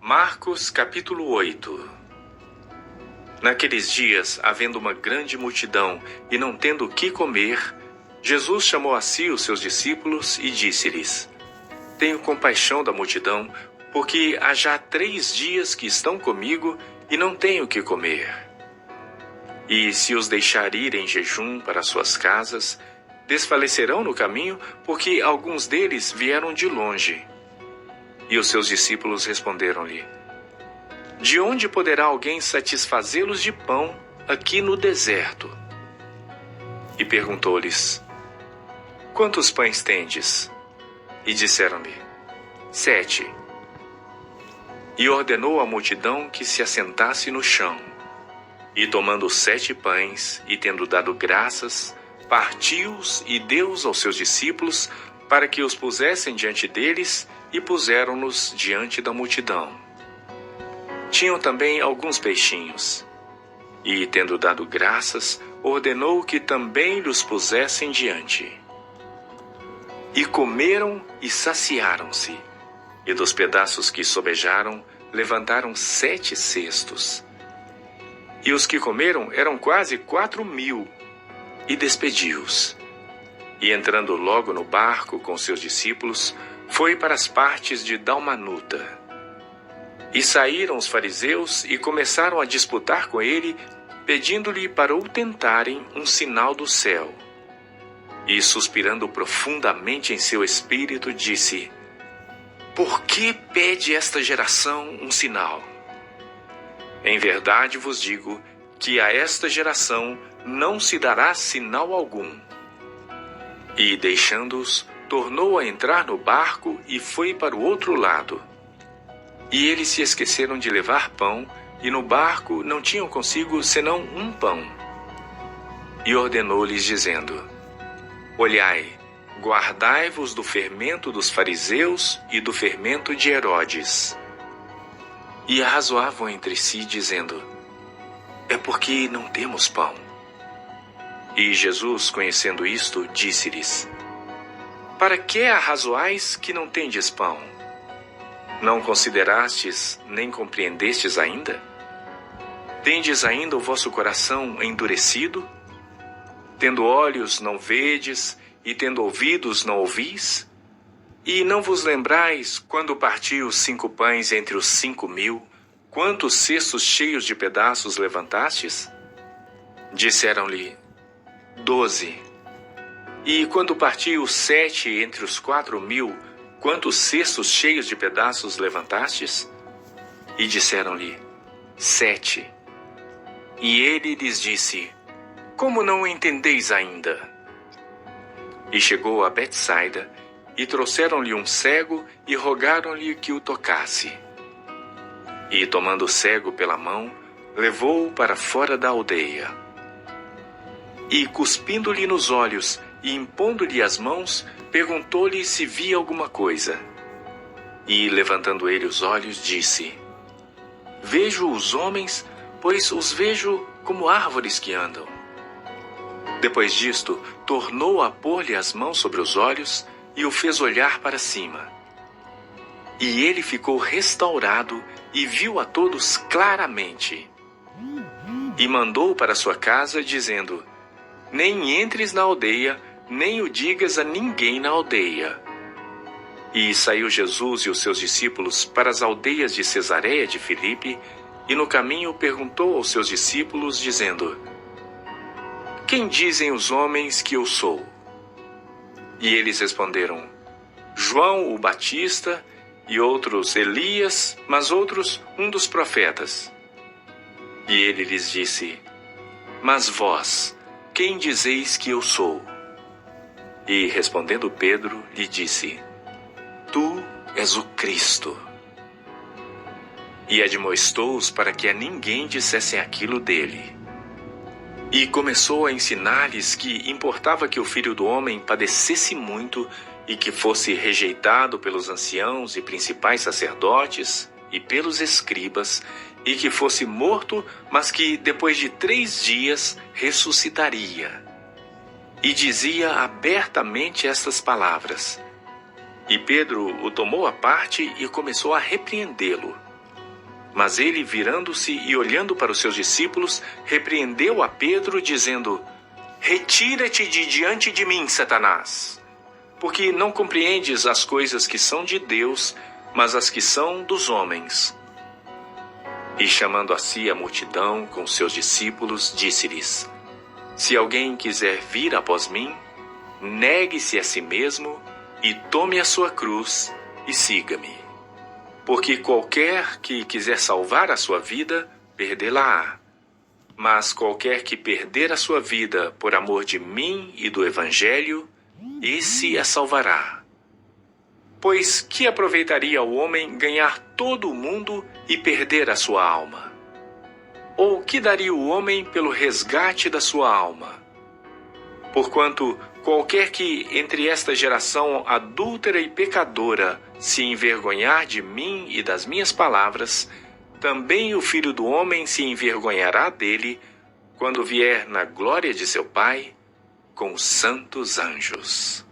Marcos capítulo 8. Naqueles dias, havendo uma grande multidão e não tendo o que comer, Jesus chamou a si os seus discípulos e disse-lhes: Tenho compaixão da multidão, porque há já 3 dias que estão comigo e não tenho o que comer. E se os deixar ir em jejum para suas casas, desfalecerão no caminho, porque alguns deles vieram de longe. E os seus discípulos responderam-lhe: De onde poderá alguém satisfazê-los de pão aqui no deserto? E perguntou-lhes: Quantos pães tendes? E disseram-lhe: 7. E ordenou à multidão que se assentasse no chão. E tomando os 7 pães, e tendo dado graças, partiu-os e deu-os aos seus discípulos, para que os pusessem diante deles, e puseram-nos diante da multidão. Tinham também alguns peixinhos. E, tendo dado graças, ordenou que também lhes pusessem diante. E comeram e saciaram-se. E dos pedaços que sobejaram, levantaram 7 cestos. E os que comeram eram quase 4.000. E despediu-os. E entrando logo no barco com seus discípulos, foi para as partes de Dalmanuta. E saíram os fariseus e começaram a disputar com ele, pedindo-lhe para o tentarem um sinal do céu. E suspirando profundamente em seu espírito, disse: Por que pede esta geração um sinal? Em verdade vos digo que a esta geração não se dará sinal algum. E, deixando-os, tornou a entrar no barco e foi para o outro lado. E eles se esqueceram de levar pão, e no barco não tinham consigo senão um pão. E ordenou-lhes, dizendo: Olhai, guardai-vos do fermento dos fariseus e do fermento de Herodes. E arrazoavam entre si, dizendo: É porque não temos pão. E Jesus, conhecendo isto, disse-lhes: Para que arrazoais que não tendes pão? Não considerastes, nem compreendestes ainda? Tendes ainda o vosso coração endurecido? Tendo olhos, não vedes, e tendo ouvidos, não ouvis? E não vos lembrais, quando partiu os 5 pães entre os 5.000, quantos cestos cheios de pedaços levantastes? Disseram-lhe: 12. E quando partiu os 7 entre os 4.000, quantos cestos cheios de pedaços levantastes? E disseram-lhe: 7. E ele lhes disse: Como não o entendeis ainda? E chegou a Betsaida, e trouxeram-lhe um cego, e rogaram-lhe que o tocasse. E, tomando o cego pela mão, levou-o para fora da aldeia. E, cuspindo-lhe nos olhos, e impondo-lhe as mãos, perguntou-lhe se via alguma coisa. E, levantando ele os olhos, disse: Vejo os homens, pois os vejo como árvores que andam. Depois disto, tornou a pôr-lhe as mãos sobre os olhos e o fez olhar para cima. E ele ficou restaurado e viu a todos claramente. E mandou para sua casa, dizendo: Nem entres na aldeia, nem o digas a ninguém na aldeia. E saiu Jesus e os seus discípulos para as aldeias de Cesareia de Filipe, e no caminho perguntou aos seus discípulos, dizendo: Quem dizem os homens que eu sou? E eles responderam: João o Batista, e outros Elias, mas outros um dos profetas. E ele lhes disse: Mas vós, quem dizeis que eu sou? E respondendo Pedro, lhe disse: Tu és o Cristo. E admoestou-os para que a ninguém dissessem aquilo dele. E começou a ensinar-lhes que importava que o Filho do Homem padecesse muito e que fosse rejeitado pelos anciãos e principais sacerdotes e pelos escribas, e que fosse morto, mas que depois de 3 dias ressuscitaria. E dizia abertamente estas palavras. E Pedro o tomou à parte e começou a repreendê-lo. Mas ele, virando-se e olhando para os seus discípulos, repreendeu a Pedro, dizendo: Retira-te de diante de mim, Satanás, porque não compreendes as coisas que são de Deus, mas as que são dos homens. E chamando a si a multidão com seus discípulos, disse-lhes: Se alguém quiser vir após mim, negue-se a si mesmo e tome a sua cruz e siga-me. Porque qualquer que quiser salvar a sua vida, perdê-la-á. Mas qualquer que perder a sua vida por amor de mim e do Evangelho, esse a salvará. Pois que aproveitaria o homem ganhar todo o mundo e perder a sua alma? Ou que daria o homem pelo resgate da sua alma? Porquanto qualquer que entre esta geração adúltera e pecadora se envergonhar de mim e das minhas palavras, também o Filho do Homem se envergonhará dele, quando vier na glória de seu Pai, com os santos anjos.